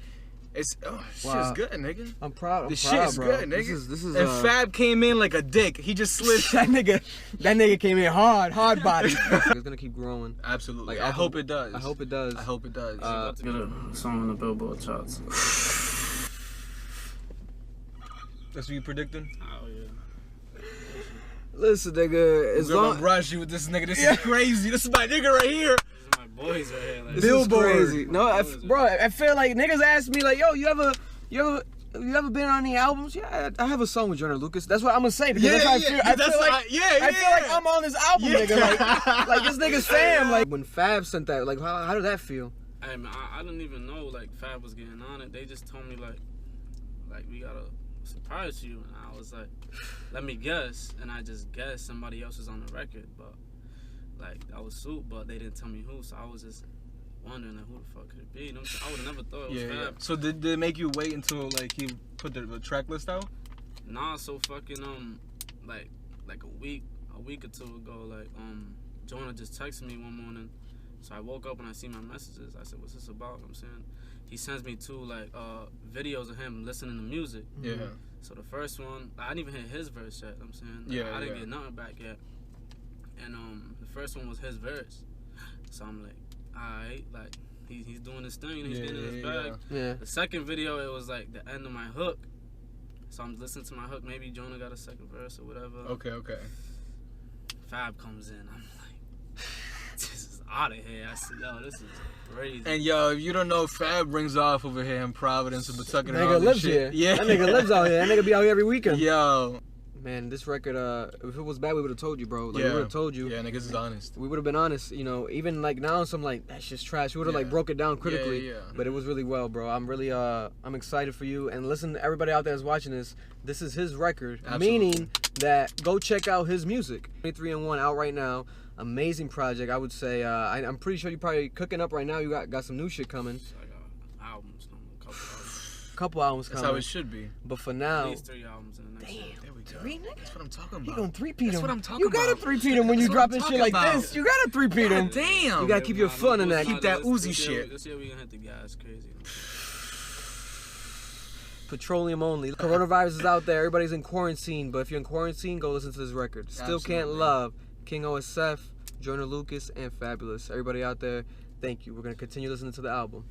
[SPEAKER 5] It's
[SPEAKER 3] Wow.
[SPEAKER 5] shit's good, nigga.
[SPEAKER 3] I'm proud.
[SPEAKER 5] The
[SPEAKER 3] I'm proud,
[SPEAKER 5] shit's
[SPEAKER 3] bro.
[SPEAKER 5] good, nigga.
[SPEAKER 3] This is
[SPEAKER 5] and Fab came in like a dick. He just slid.
[SPEAKER 3] that nigga came in hard body. It's gonna keep growing.
[SPEAKER 5] Absolutely.
[SPEAKER 3] Like,
[SPEAKER 5] I hope it does.
[SPEAKER 3] I hope it does.
[SPEAKER 5] I hope it does.
[SPEAKER 10] About to get a song on the Billboard charts.
[SPEAKER 5] That's what you predicting?
[SPEAKER 10] Oh yeah.
[SPEAKER 3] Listen, nigga, as
[SPEAKER 5] We're
[SPEAKER 3] long
[SPEAKER 5] gonna rush you with this nigga. This is crazy. This is my nigga right here.
[SPEAKER 10] These are my boys right here. Like,
[SPEAKER 3] this
[SPEAKER 5] Billboard.
[SPEAKER 3] is crazy. No, bro, I feel like niggas ask me like, yo, you ever been on any albums? Yeah, I have a song with Joyner Lucas. That's what I'm gonna say, because that's how I feel. I feel like I'm on this album, nigga. Like this nigga's fam. Like when Fab sent that, like how did that feel?
[SPEAKER 10] Hey man, I didn't even know like Fab was getting on it. They just told me like we got a surprise you, and I was like, let me guess, and I just guessed somebody else was on the record, but like I was Soup, but they didn't tell me who, so I was just wondering like, who the fuck could it be? You know what I'm saying? I would have never thought it was Fab.
[SPEAKER 5] Yeah. So did it make you wait until like he put the track list out?
[SPEAKER 10] Nah, so fucking like a week or two ago, like Joyner just texted me one morning. So I woke up and I see my messages. I said, what's this about? I'm saying, he sends me two like videos of him listening to music.
[SPEAKER 5] Yeah.
[SPEAKER 10] So the first one, I didn't even hear his verse yet. I'm saying, like, I didn't get nothing back yet. And the first one was his verse. So I'm like, alright, like he's doing his thing, he's getting in his bag.
[SPEAKER 3] Yeah.
[SPEAKER 10] The second video, it was like the end of my hook. So I'm listening to my hook. Maybe Joyner got a second verse or whatever.
[SPEAKER 5] Okay.
[SPEAKER 10] Fab comes in. I'm like, this is out of here. I said, yo, this is crazy.
[SPEAKER 5] And yo, if you don't know, Fab rings off over here in Providence and Pawtucket and all
[SPEAKER 3] Nigga
[SPEAKER 5] this
[SPEAKER 3] lives
[SPEAKER 5] shit.
[SPEAKER 3] here.
[SPEAKER 5] Yeah.
[SPEAKER 3] That nigga lives out here. That nigga be out here every weekend.
[SPEAKER 5] Yo.
[SPEAKER 3] Man, this record, if it was bad, we would have told you, bro. Like, we would have told you.
[SPEAKER 5] Yeah, niggas is honest.
[SPEAKER 3] We would have been honest, you know. Even like now, some like that's just trash. We would have like broke it down critically.
[SPEAKER 5] Yeah.
[SPEAKER 3] But it was really well, bro. I'm really I'm excited for you. And listen, everybody out there that's watching this, this is his record, meaning that go check out his music. 23-in-1 out right now. Amazing project, I would say. I'm pretty sure you're probably cooking up right now. You got some new shit coming.
[SPEAKER 10] I got albums coming,
[SPEAKER 3] couple albums coming.
[SPEAKER 5] That's how it should be.
[SPEAKER 3] But for now,
[SPEAKER 10] at least 3 albums in the next year.
[SPEAKER 5] There we go.
[SPEAKER 3] 3, nigga?
[SPEAKER 5] That's what I'm talking about.
[SPEAKER 3] You gonna 3-peat him.
[SPEAKER 5] That's what I'm talking
[SPEAKER 3] You
[SPEAKER 5] about.
[SPEAKER 3] gotta 3-peat him when you dropping shit like this. You gotta 3-peat him.
[SPEAKER 5] Damn.
[SPEAKER 3] You gotta keep your foot in that.
[SPEAKER 5] Keep that Uzi shit.
[SPEAKER 10] This year we gonna hit the gas crazy.
[SPEAKER 3] Petroleum only. Coronavirus is out there. Everybody's in quarantine. But if you're in quarantine, go listen to this record. Still Can't Love. King OSF, Joyner Lucas, and Fabulous. Everybody out there, thank you. We're gonna continue listening to the album.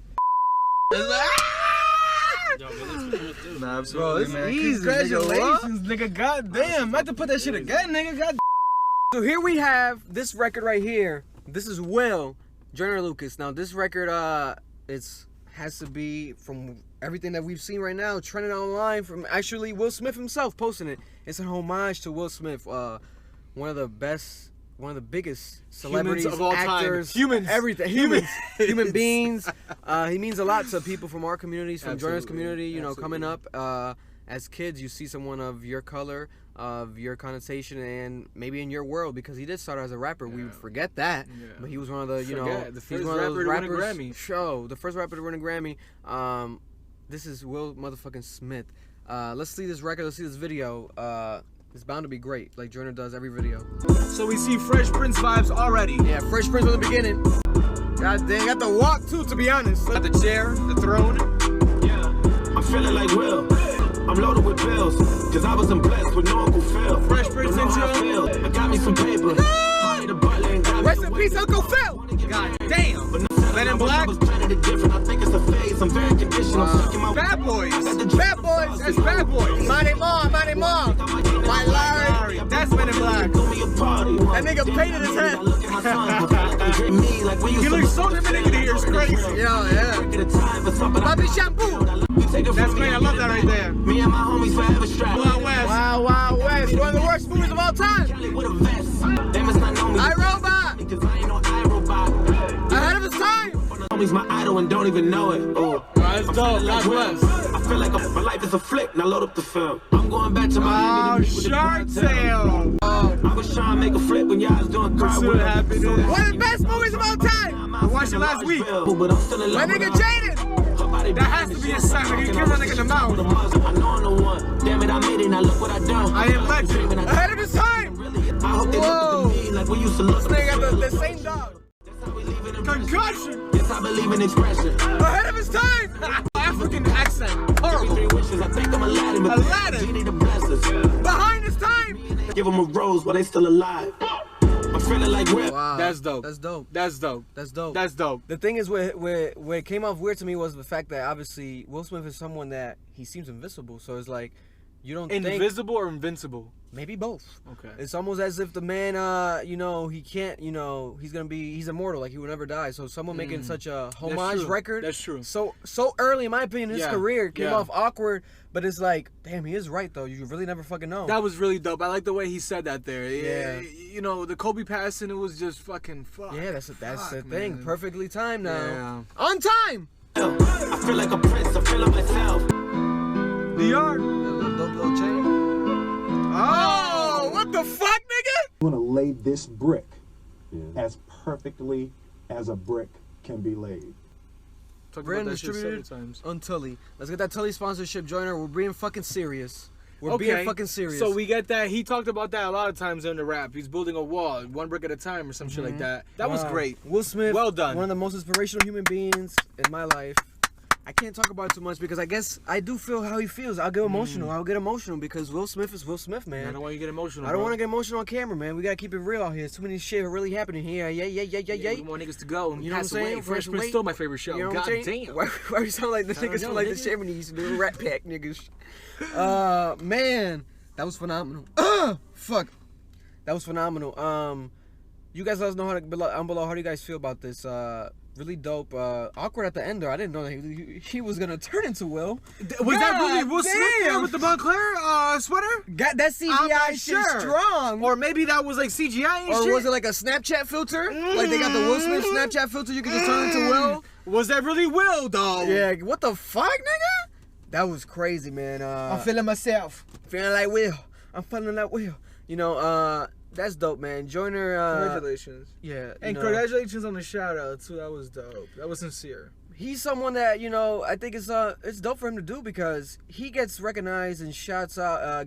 [SPEAKER 10] Yo, absolutely,
[SPEAKER 3] bro, it's
[SPEAKER 5] man.
[SPEAKER 3] easy.
[SPEAKER 5] Congratulations, nigga. Goddamn. I had to put that shit again, nigga. God.
[SPEAKER 3] So here we have this record right here. This is Will, Joyner Lucas. Now this record, has to be, from everything that we've seen right now trending online from actually Will Smith himself posting it. It's an homage to Will Smith, one of the biggest celebrities,
[SPEAKER 5] of all
[SPEAKER 3] actors,
[SPEAKER 5] time. Humans,
[SPEAKER 3] everything, human beings. He means a lot to people from our communities, from Joyner's community. You know, coming up as kids, you see someone of your color, of your connotation, and maybe in your world, because he did start as a rapper. We would forget that, but he was one of the
[SPEAKER 5] the first rapper to win a Grammy.
[SPEAKER 3] The first rapper to win a Grammy. This is Will motherfucking Smith. Let's see this record. Let's see this video. It's bound to be great, like Joyner does every video.
[SPEAKER 5] So we see Fresh Prince vibes already.
[SPEAKER 3] Yeah, Fresh Prince from the beginning. God dang, got the walk too, to be honest.
[SPEAKER 5] Got the chair, the throne.
[SPEAKER 8] Yeah, I'm feeling like Will. I'm loaded with bills, cause I wasn't blessed with no Uncle Phil.
[SPEAKER 5] Fresh Prince intro.
[SPEAKER 8] I got me some paper.
[SPEAKER 3] Rest in peace, Uncle Phil.
[SPEAKER 5] God damn. Men in Black.
[SPEAKER 8] I think it's a phase. I'm very conditioned. I'm stuck in my
[SPEAKER 5] Bad Boys.
[SPEAKER 3] Bad Boys. That's Bad Boys. Money more. My Larry.
[SPEAKER 5] That's Men in Black.
[SPEAKER 3] That nigga painted his head.
[SPEAKER 5] He looks so Dominican here. It's crazy.
[SPEAKER 3] Yeah. Bobby Shampoo.
[SPEAKER 5] That's great. I love that right there.
[SPEAKER 8] Me and my homies forever strapped.
[SPEAKER 5] Wild West.
[SPEAKER 3] Wild West. One of the worst movies of all time. Ahead of his time.
[SPEAKER 8] Homie's my idol and don't even know it. Oh,
[SPEAKER 5] that's dope. God bless.
[SPEAKER 8] I feel like my life is a flick. Now load up the film. I'm going back to Miami.
[SPEAKER 5] Shark Tale.
[SPEAKER 8] I was trying to make a flip when y'all was doing crowd work.
[SPEAKER 3] One of the best movies of all time.
[SPEAKER 5] I watched it last week.
[SPEAKER 8] But I'm still in love.
[SPEAKER 3] My nigga Jaden.
[SPEAKER 5] That has to be a sign. Like, you kill that nigga in the mouth.
[SPEAKER 8] I know I'm the one. Damn it, I made it. Now look what I done.
[SPEAKER 5] I am legend.
[SPEAKER 3] Ahead of his time.
[SPEAKER 8] I hope they look at me like we used to look.
[SPEAKER 3] This nigga got the same dog.
[SPEAKER 5] Concussion.
[SPEAKER 8] Yes, I believe in expression.
[SPEAKER 3] Ahead of his time.
[SPEAKER 5] African accent. Horrible.
[SPEAKER 8] 3 wishes. I think I'm Aladdin. But
[SPEAKER 5] Aladdin.
[SPEAKER 8] Genie to bless us.
[SPEAKER 3] Behind his time.
[SPEAKER 8] Give them a rose while they still alive. I'm feeling like Will.
[SPEAKER 3] Wow.
[SPEAKER 5] That's dope.
[SPEAKER 3] That's dope.
[SPEAKER 5] That's dope.
[SPEAKER 3] That's dope.
[SPEAKER 5] That's dope.
[SPEAKER 3] The thing is, where it came off weird to me was the fact that obviously Will Smith is someone that he seems invisible. So it's like, you don't think...
[SPEAKER 5] Invisible or invincible?
[SPEAKER 3] Maybe both.
[SPEAKER 5] Okay.
[SPEAKER 3] It's almost as if the man, he can't, he's immortal, like he will never die. So someone making such a homage record.
[SPEAKER 5] That's true.
[SPEAKER 3] So early, in my opinion, in his career came off awkward, but it's like, damn, he is right though. You really never fucking know.
[SPEAKER 5] That was really dope. I like the way he said that there.
[SPEAKER 3] Yeah.
[SPEAKER 5] You know, the Kobe passing, it was just fucking fuck.
[SPEAKER 3] Yeah, that's the thing. Perfectly timed now.
[SPEAKER 5] Yeah.
[SPEAKER 3] On time.
[SPEAKER 8] I feel like a prince. I feel like myself.
[SPEAKER 5] DR.
[SPEAKER 3] Little chain.
[SPEAKER 5] Oh, what the fuck, nigga?
[SPEAKER 12] I'm gonna lay this brick as perfectly as a brick can be laid.
[SPEAKER 3] Brand distributed on Tully. Let's get that Tully sponsorship, Joyner. We're being fucking serious. We're being fucking serious.
[SPEAKER 5] So we get that. He talked about that a lot of times in the rap. He's building a wall, one brick at a time or some shit like that. That was great.
[SPEAKER 3] Will Smith,
[SPEAKER 5] well done.
[SPEAKER 3] One of the most inspirational human beings in my life. I can't talk about it too much because I guess I do feel how he feels. I'll get emotional. I'll get emotional because Will Smith is Will Smith, man.
[SPEAKER 5] I don't want you to get emotional.
[SPEAKER 3] I don't want to get emotional on camera, man. We gotta keep it real out here. There's too many shit really happening here. Yeah.
[SPEAKER 5] We want niggas to go and
[SPEAKER 3] you know what I'm saying?
[SPEAKER 5] Fresh Prince still my favorite show.
[SPEAKER 3] You know
[SPEAKER 5] God
[SPEAKER 3] damn. Why you sound like the niggas from like the 70s, the Rat Pack niggas? Man, that was phenomenal. Fuck, that was phenomenal. You guys let us know how do you guys feel about this? Really dope. Awkward at the end though. I didn't know that he was gonna turn into Will.
[SPEAKER 5] Was that really Will Smith there with the Montclair sweater?
[SPEAKER 3] Got that CGI shit strong.
[SPEAKER 5] Or maybe that was like CGI and shit.
[SPEAKER 3] Or was it like a Snapchat filter? Like they got the Will Smith Snapchat filter. You can just turn into Will.
[SPEAKER 5] Was that really Will though?
[SPEAKER 3] Yeah. What the fuck, nigga? That was crazy, man.
[SPEAKER 5] I'm feeling myself.
[SPEAKER 3] Feeling like Will. I'm feeling like Will. You know, that's dope, man. Joyner.
[SPEAKER 5] Congratulations.
[SPEAKER 3] Yeah.
[SPEAKER 5] And congratulations on the shout out too. That was dope. That was sincere.
[SPEAKER 3] He's someone that I think it's dope for him to do because he gets recognized and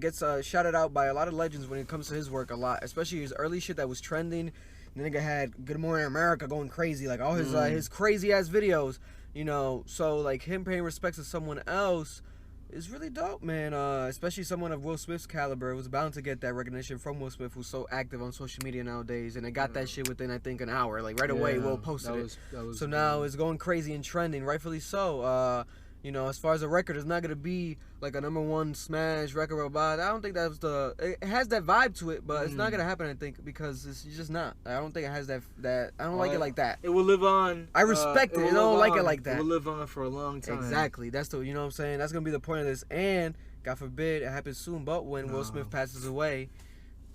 [SPEAKER 3] gets shouted out by a lot of legends when it comes to his work a lot, especially his early shit that was trending. The nigga had Good Morning America going crazy, like all his crazy ass videos, you know. So like him paying respects to someone else is really dope, man. Especially someone of Will Smith's caliber was bound to get that recognition from Will Smith, who's so active on social media nowadays, and they got that shit within I think an hour, like right away. Will posted it. So now it's going crazy and trending, rightfully so. You know, as far as a record, it's not gonna be like a #1 smash record. Blah, blah, blah. I don't think that's the. It has that vibe to it, but it's not gonna happen. I think because it's just not. I don't think it has that. I don't like it like that.
[SPEAKER 5] It will live on.
[SPEAKER 3] I respect it. I don't like it like that.
[SPEAKER 5] It will live on for a long time.
[SPEAKER 3] Exactly. That's the. You know what I'm saying? That's gonna be the point of this. And God forbid it happens soon. But when Will Smith passes away,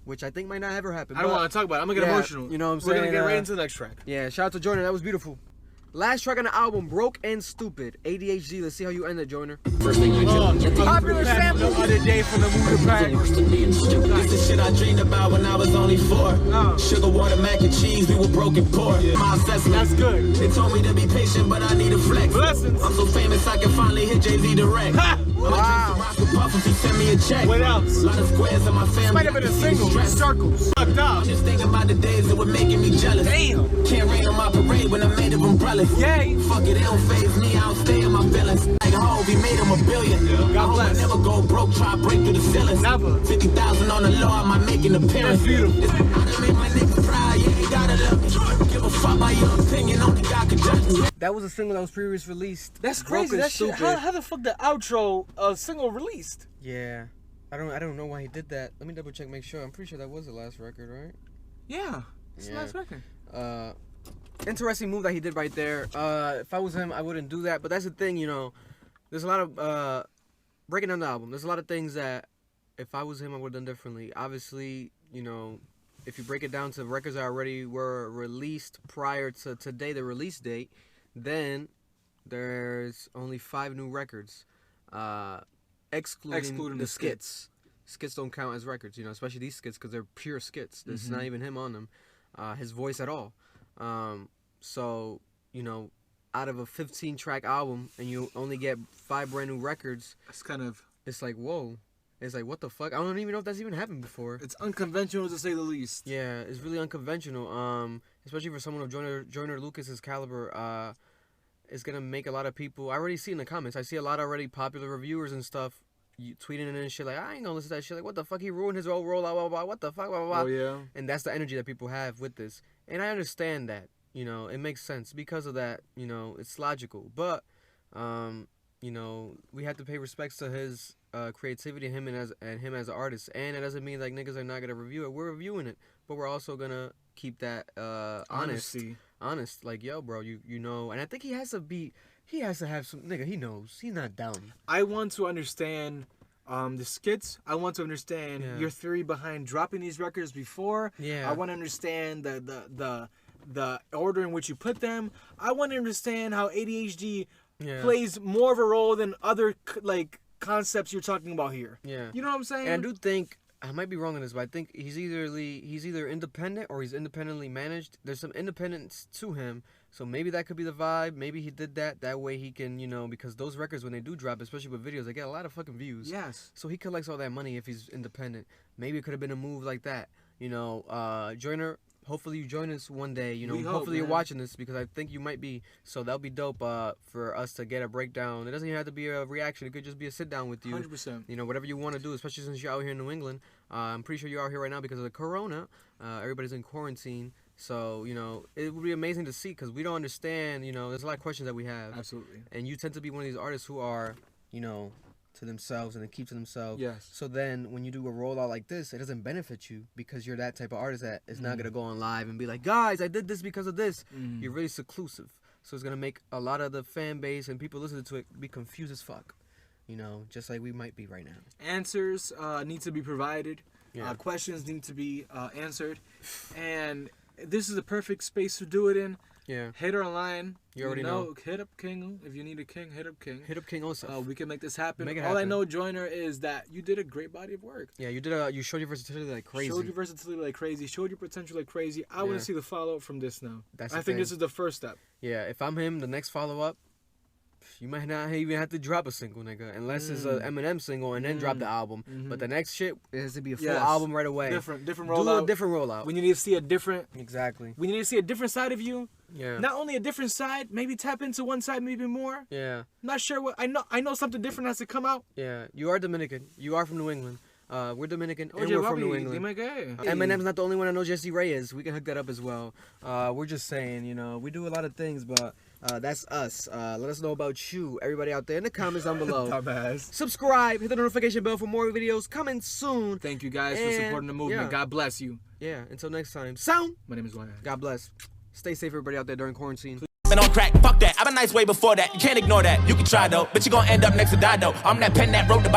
[SPEAKER 3] which I think might not ever happen.
[SPEAKER 5] I don't want to talk about it. I'm gonna get emotional.
[SPEAKER 3] You know what I'm saying?
[SPEAKER 5] We're gonna get right into the next track.
[SPEAKER 3] Yeah. Shout out to Joyner. That was beautiful. Last track on the album, Broke and Stupid. ADHD. Let's see how you end it, Joyner.
[SPEAKER 8] First thing I
[SPEAKER 3] popular sample.
[SPEAKER 5] The other day from the Muda Pack.
[SPEAKER 8] This is shit I dreamed about when I was only 4. Sugar, water, mac and cheese, we were broken poor. My assessment.
[SPEAKER 5] That's good.
[SPEAKER 8] They told me to be patient, but I need a flex.
[SPEAKER 5] Blessings.
[SPEAKER 8] I'm so famous I can finally hit Jay-Z direct.
[SPEAKER 3] Wow.
[SPEAKER 8] Puff if he send me a check.
[SPEAKER 5] What else?
[SPEAKER 8] A lot of squares in my family.
[SPEAKER 5] Might have been a single. Circles. Fucked up.
[SPEAKER 8] I'm just thinking about the days that were making me jealous.
[SPEAKER 5] Damn.
[SPEAKER 8] Can't rain on my parade when I'm made of umbrellas.
[SPEAKER 5] Yay.
[SPEAKER 8] Fuck it, it don't faze me. I don't stay in my feelings. Like Hov, he made him $1 billion.
[SPEAKER 5] God bless.
[SPEAKER 8] I never go broke, try to break through the ceilings.
[SPEAKER 5] Never.
[SPEAKER 8] 50,000 on the law, I might make an appearance.
[SPEAKER 5] That's beautiful.
[SPEAKER 8] I done made my niggas proud, yeah, you gotta love me. Give a fuck by your opinion, only God can judge me.
[SPEAKER 3] That was a single that was previously released.
[SPEAKER 5] That's
[SPEAKER 3] Broke
[SPEAKER 5] crazy.
[SPEAKER 3] and
[SPEAKER 5] That shit.
[SPEAKER 3] Stupid.
[SPEAKER 5] How the fuck the outro single released?
[SPEAKER 3] Yeah. I don't know why he did that. Let me double check, make sure. I'm pretty sure that was the last record, right?
[SPEAKER 5] Yeah. It's the last record.
[SPEAKER 3] Interesting move that he did right there. If I was him, I wouldn't do that. But that's the thing, you know. There's a lot of breaking down the album. There's a lot of things that if I was him, I would have done differently. Obviously, you know, if you break it down to records that already were released prior to today, the release date, then there's only 5 new records, excluding the skits. Skits don't count as records, you know, especially these skits because they're pure skits. There's not even him on them, his voice at all. So, you know, out of a 15-track album and you only get 5 brand new records, it's like, whoa. It's like, what the fuck? I don't even know if that's even happened before.
[SPEAKER 5] It's unconventional to say the least.
[SPEAKER 3] Yeah, it's really unconventional. Especially for someone of Joyner Lucas's caliber. It's gonna make a lot of people. I already see in the comments. I see a lot of already popular reviewers and stuff tweeting and shit like, I ain't gonna listen to that shit. Like, what the fuck? He ruined his whole rollout. Blah, blah, blah. What the fuck? Blah, blah, blah.
[SPEAKER 5] Oh yeah.
[SPEAKER 3] And that's the energy that people have with this. And I understand that. You know, it makes sense because of that. You know, it's logical. But, you know, we have to pay respects to his creativity, him as an artist. And it doesn't mean like niggas are not gonna review it. We're reviewing it, but we're also gonna keep that honest. Like, yo, bro, you know. And I think he has to have some nigga. He knows he's not down.
[SPEAKER 5] I want to understand the skits. I want to understand your theory behind dropping these records before.
[SPEAKER 3] Yeah.
[SPEAKER 5] I want to understand the order in which you put them. I want to understand how ADHD plays more of a role than other like concepts you're talking about here.
[SPEAKER 3] Yeah.
[SPEAKER 5] You know what I'm saying?
[SPEAKER 3] And I do think, I might be wrong on this, but I think he's either independent or he's independently managed. There's some independence to him, so maybe that could be the vibe. Maybe he did that way he can, you know, because those records when they do drop, especially with videos, they get a lot of fucking views.
[SPEAKER 5] Yes.
[SPEAKER 3] So he collects all that money if he's independent. Maybe it could have been a move like that. You know, Joyner, hopefully you join us one day. You know, hopefully you're watching this because I think you might be. So that'll be dope for us to get a breakdown. It doesn't even have to be a reaction. It could just be a sit down with you.
[SPEAKER 5] 100%.
[SPEAKER 3] You know, whatever you want to do, especially since you're out here in New England. I'm pretty sure you're out here right now because of the corona. Everybody's in quarantine. So, you know, it would be amazing to see because we don't understand, you know, there's a lot of questions that we have.
[SPEAKER 5] Absolutely.
[SPEAKER 3] And you tend to be one of these artists who are, you know, to themselves and they keep to themselves.
[SPEAKER 5] Yes.
[SPEAKER 3] So then when you do a rollout like this, it doesn't benefit you because you're that type of artist that is not going to go on live and be like, guys, I did this because of this. You're really seclusive. So it's going to make a lot of the fan base and people listening to it be confused as fuck. You know, just like we might be right now.
[SPEAKER 5] Answers need to be provided.
[SPEAKER 3] Yeah.
[SPEAKER 5] Questions need to be answered. And this is the perfect space to do it in.
[SPEAKER 3] Yeah.
[SPEAKER 5] Hit our line.
[SPEAKER 3] You already know.
[SPEAKER 5] Hit up King. If you need a King, hit up King.
[SPEAKER 3] Hit up King also.
[SPEAKER 5] We can make this happen.
[SPEAKER 3] Make it
[SPEAKER 5] All I
[SPEAKER 3] happen.
[SPEAKER 5] know, Joyner, is that you did a great body of work.
[SPEAKER 3] Yeah, you showed your versatility like crazy.
[SPEAKER 5] Showed your versatility like crazy. Showed your potential like crazy. I want to see the follow-up from this now.
[SPEAKER 3] That's
[SPEAKER 5] I
[SPEAKER 3] the
[SPEAKER 5] think
[SPEAKER 3] thing.
[SPEAKER 5] this is the first step.
[SPEAKER 3] Yeah, if I'm him, the next follow-up, you might not even have to drop a single, nigga. Unless it's an Eminem single and then drop the album. But the next shit, it has to be a full album right away.
[SPEAKER 5] Different
[SPEAKER 3] Do
[SPEAKER 5] rollout.
[SPEAKER 3] a different rollout.
[SPEAKER 5] We need to see a different...
[SPEAKER 3] Exactly.
[SPEAKER 5] We need to see a different side of you.
[SPEAKER 3] Yeah.
[SPEAKER 5] Not only a different side, maybe tap into one side maybe more.
[SPEAKER 3] Yeah.
[SPEAKER 5] Not sure what... I know something different has to come out.
[SPEAKER 3] Yeah. You are Dominican. You are from New England. We're Dominican, and
[SPEAKER 5] Oye,
[SPEAKER 3] we're from
[SPEAKER 5] papi,
[SPEAKER 3] New England.
[SPEAKER 5] dime qué.
[SPEAKER 3] Eminem's not the only one that knows Jesse Reyes. We can hook that up as well. We're just saying, you know, we do a lot of things, but that's us. Let us know about you, everybody out there in the comments down below. Subscribe, hit the notification bell for more videos coming soon.
[SPEAKER 5] Thank you guys for supporting the movement.
[SPEAKER 3] Yeah.
[SPEAKER 5] God bless you.
[SPEAKER 3] Yeah, until next time. Sound.
[SPEAKER 5] My name is Joyner.
[SPEAKER 3] God bless. Stay safe, everybody out there during quarantine.
[SPEAKER 8] Been on crack, fuck that. I've been nice way before that. You can't ignore that. You can try though, but you gonna end up next to die though. I'm that pen that wrote the